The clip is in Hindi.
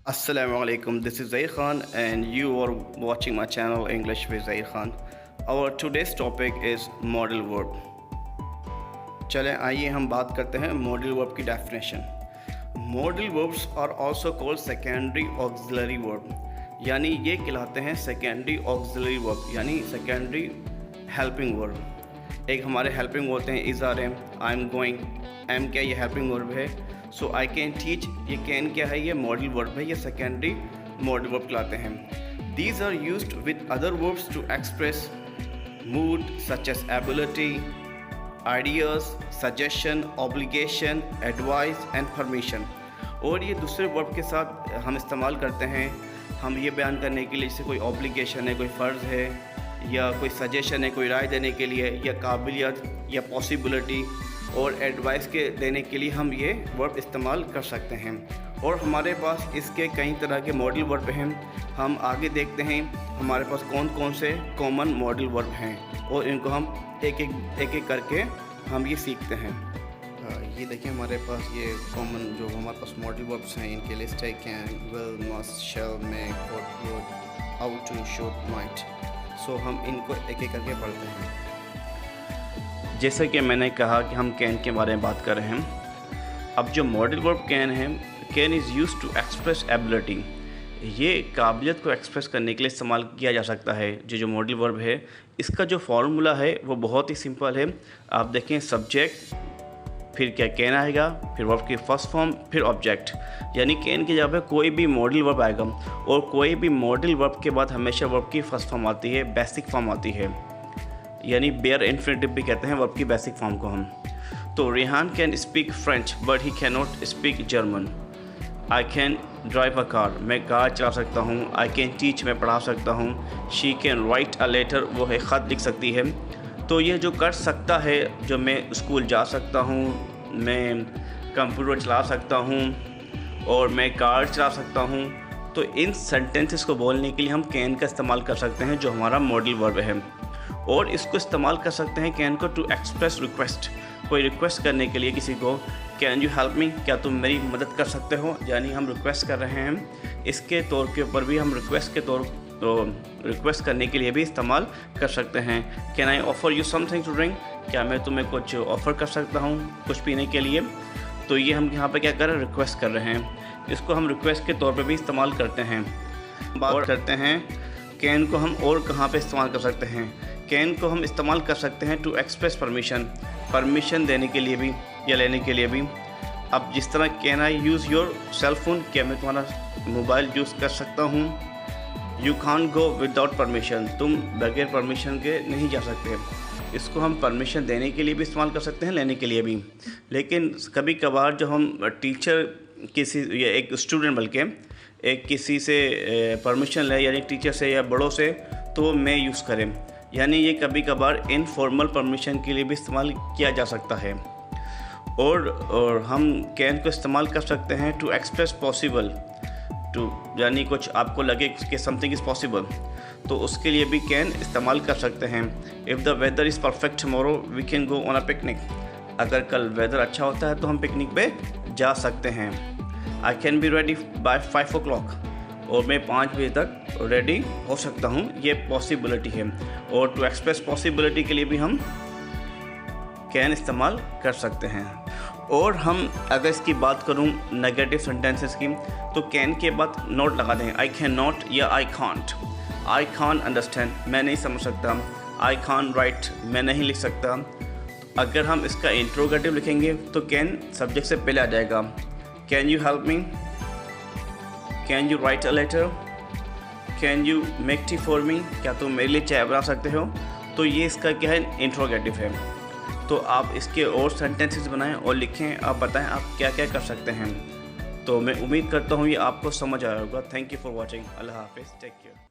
Assalamualaikum, this is Zair Khan and you are watching my channel English with Zair Khan. Our today's topic is modal verb. चलें आइए हम बात करते हैं modal verb की definition. Modal verbs are also called secondary auxiliary verb, यानी ये कहलाते हैं secondary auxiliary verb यानी secondary helping verb. एक हमारे helping होते हैं is, are, am, I am going, am क्या ये helping verb है. सो आई कैन टीच, ये कैन क्या है, ये मॉडल वर्ब है, ये सेकेंडरी मॉडल वर्ब कहलाते हैं. These are used with other verbs to express mood such as ability, ideas, suggestion, obligation, advice and permission. और ये दूसरे वर्ब के साथ हम इस्तेमाल करते हैं हम ये बयान करने के लिए, जैसे कोई ऑब्लिगेशन है, कोई फ़र्ज़ है, या कोई सजेशन है, कोई राय देने के लिए, या काबिलियत या पॉसिबिलिटी और एडवाइस के देने के लिए हम ये वर्ब इस्तेमाल कर सकते हैं. और हमारे पास इसके कई तरह के मॉडल वर्ब हैं. हम आगे देखते हैं हमारे पास कौन कौन से कॉमन मॉडल वर्ब हैं और इनको हम एक एक करके हम ये सीखते हैं. ये देखिए हमारे पास ये कॉमन जो हमारे पास मॉडल वर्ब्स हैं, इनके लिस्ट है. Can, will, must, shall, may, could, would, ought to, should, might. So हम इनको एक एक करके पढ़ते हैं. जैसा कि मैंने कहा कि हम कैन के बारे में बात कर रहे हैं. अब जो मॉडल वर्ब कैन है, can is use to express ability. ये काबिलियत को एक्सप्रेस करने के लिए इस्तेमाल किया जा सकता है. जो मॉडल वर्ब है, इसका जो फार्मूला है वो बहुत ही सिंपल है. आप देखें, सब्जेक्ट, फिर क्या कैन आएगा, फिर वर्ब की फर्स्ट फॉर्म, फिर ऑब्जेक्ट. यानी कैन की जगह पे कोई भी मॉडल वर्ब आएगा और कोई भी मॉडल वर्ब के बाद हमेशा वर्ब की फर्स्ट फॉर्म आती है, बेसिक फॉर्म आती है. यानी बेयर इन्फिनिटिव भी कहते हैं वर्ब की बेसिक फॉर्म को हम. तो Rehan can speak French but he can not speak German. I can drive a car, मैं कार चला सकता हूँ. आई कैन टीच, मैं पढ़ा सकता हूँ. She can write a letter, वो है ख़त लिख सकती है. तो ये जो कर सकता है, जो मैं स्कूल जा सकता हूँ, मैं कंप्यूटर चला सकता हूँ और मैं कार चला सकता हूँ. तो इन सेंटेंसेस को बोलने के लिए हम कैन का इस्तेमाल कर सकते हैं, जो हमारा मॉडल वर्ब है. और इसको इस्तेमाल कर सकते हैं कैन को टू एक्सप्रेस रिक्वेस्ट. कोई रिक्वेस्ट करने के लिए किसी को, कैन यू हेल्प मी, क्या तुम मेरी मदद कर सकते हो, यानी हम रिक्वेस्ट कर रहे हैं. इसके तौर के ऊपर भी हम रिक्वेस्ट करने के लिए भी इस्तेमाल कर सकते हैं. Can I offer you something to drink, क्या मैं तुम्हें कुछ ऑफ़र कर सकता हूँ कुछ पीने के लिए. तो ये हम यहाँ पर क्या कर रहे हैं, रिक्वेस्ट कर रहे हैं. इसको हम रिक्वेस्ट के तौर पर भी इस्तेमाल करते हैं. बात करते हैं कैन को हम और कहाँ पर इस्तेमाल कर सकते हैं. कैन को हम इस्तेमाल कर सकते हैं टू एक्सप्रेस परमिशन, परमिशन देने के लिए भी या लेने के लिए भी. अब जिस तरह can I use your cell phone, क्या मैं तुम्हारा मोबाइल यूज़ कर सकता हूँ. You can't go without permission, तुम बगैर परमिशन के नहीं जा सकते. इसको हम परमिशन देने के लिए भी इस्तेमाल कर सकते हैं, लेने के लिए भी. लेकिन कभी कभार जो हम टीचर किसी या एक स्टूडेंट बल्कि एक किसी से परमिशन ले, यानी टीचर से या बड़ों से, तो मैं यूज़ करें, यानी ये कभी कभार इनफॉर्मल परमिशन के लिए भी इस्तेमाल किया जा सकता है. और हम कैन को इस्तेमाल कर सकते हैं टू एक्सप्रेस पॉसिबल, टू यानी कुछ आपको लगे कि समथिंग इज़ पॉसिबल, तो उसके लिए भी कैन इस्तेमाल कर सकते हैं. If the weather is perfect tomorrow we can go on a picnic, अगर कल वेदर अच्छा होता है तो हम पिकनिक पे जा सकते हैं. I can be ready bye 5 o'clock, और मैं 5 बजे तक रेडी हो सकता हूँ, ये पॉसिबिलिटी है. और टू एक्सप्रेस पॉसिबिलिटी के लिए भी हम कैन इस्तेमाल कर सकते हैं. और हम अगर इसकी बात करूँ नेगेटिव सेंटेंसेस की, तो कैन के बाद नॉट लगा दें. आई कैन नॉट या I can't. I can't understand, मैं नहीं समझ सकता. आई कांट राइट, मैं नहीं लिख सकता. अगर हम इसका इंट्रोगेटिव लिखेंगे तो कैन सब्जेक्ट से पहले आ जाएगा. Can you help me, can you write a letter, can you make tea for me, क्या तुम मेरे लिए चाय बना सकते हो. तो ये इसका क्या है, इंट्रोगेटिव है. तो आप इसके और सेंटेंसेस बनाएं और लिखें. आप बताएं आप क्या क्या कर सकते हैं. तो मैं उम्मीद करता हूँ ये आपको समझ आया होगा. Thank you for watching. अल्लाह हाफिज़. Take care.